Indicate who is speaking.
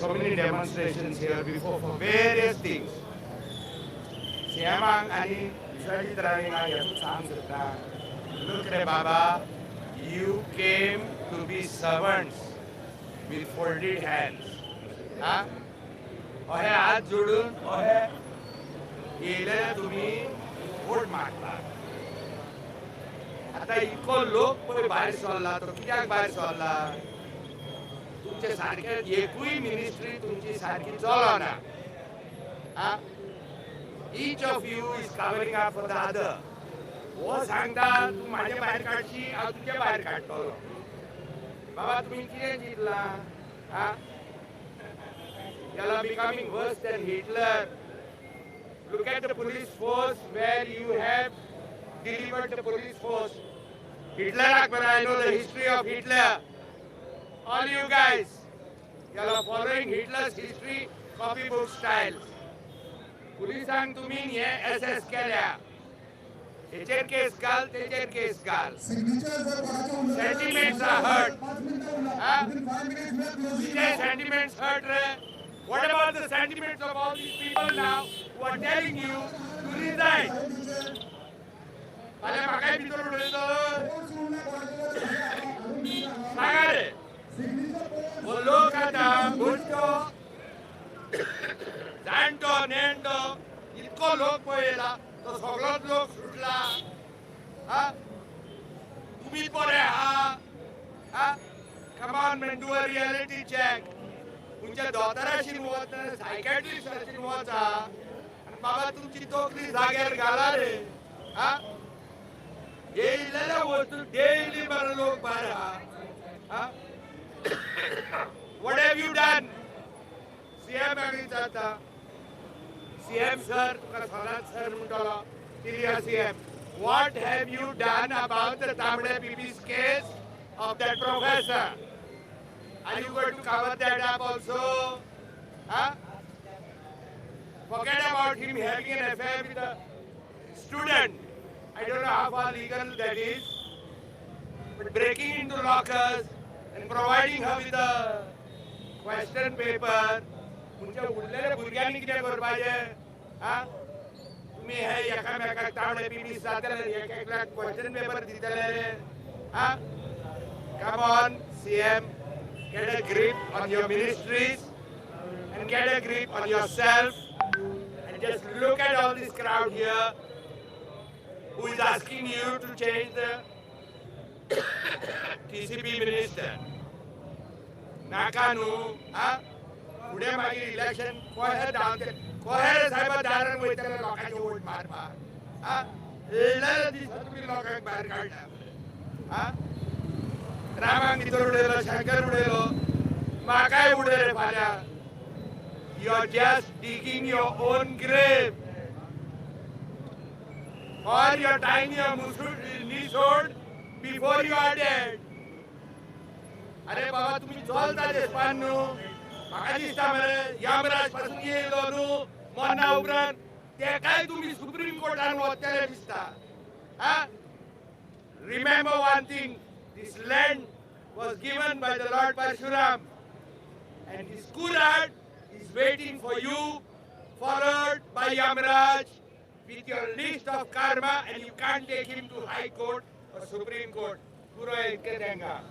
Speaker 1: so many demonstrations here before for various things. Siamang ani Vishwajit Ravinga yasu samsutta. Look re Baba, you came to be servants with folded hands. Huh? अहे हात जोडून अहे येले तुम्ही vote मागता. आता इतको लोक पळय भायर सरला तो कित्याक भायर सरला? तुमचे सारखे एकूय मिनिस्ट्री तुमची सारकी चलना. Each of you is covering up for the other. वो सांगता तू माझे भायर काडशी हांव तुजे भायर काडटलो. बाबा तुम्ही कितें Chintala? You are becoming worse than Hitler. Look at the police force where you have delivered the police force. Hitler Akbar, I know the history of Hitler. All you guys, you are following Hitler's history copybook style. Polisank तुम्ही हे SS केल्या. हेचेर case घाल, तेचेर case घाल. Sentiments are hurt. Sentiments hurt रे. What about the sentiments of all these people now who are telling you to resign? अरे मागाय भितर उडयलो. सांगा रे. वो लोक आता घुसतो, जाणतो, नेणतो, इतको लोक पळयला, तो सगळोच लोक सुटला. तुम्ही बरे आहा? Come on man, do a reality check. तुमच्या दोतोराशी वच, सायकॅट्रिस्टाशी वचा, आनी बाबा तुमची तोकली जाग्यार घाला रे. येयलेल्या वस्तू डेली बरे लोक भायर आहा. What have you done? CM विचारता. CM sir, तुका सदांच सर म्हणटलो. Senior CM, what have you done about the Tamde Bibi's case of that professor? Are you going to cover that up also? Forget about him having an affair with a student. I don't know how far legal that is. But breaking into lockers and providing her with a question paper. तुमच्या उरलेल्या भुरग्यांनी कितें करपाचें? तुम्ही हे एकामेकाक तांबडे पिपी जातले, एकेकल्याक question paper दितले रे. Come on, CM. Get a grip on your ministries and get a grip on yourself and just look at all this crowd here who is asking you to change the TCP minister. Nakanu, पुढे मागीर election कोहे धांवते, कोहे साहेब दारान वयतले लोकांचे vote मारपाक. येयलेले दिसा तुमी लोकांक भायर काडला. रामांक भितर उडयलो, शंकर उडयलो, म्हाकाय उडय रे फाल्यां. You are just digging your own grave. Or you are tying your knee before you are dead. अरे बाबा तुम्ही चलता देशपान न्हू. म्हाका दिसता मरे यमराज पासून येयलो न्हू मरना उपरांत तेकाय तुम्ही सुप्रीम कोर्टान वतले दिसता. Remember one thing. This land was given by the Lord Parshuram, and his Kurad is waiting for you, followed by Yamraj, with your list of karma, and you can't take him to High Court or Supreme Court. Puro Ekkedenga.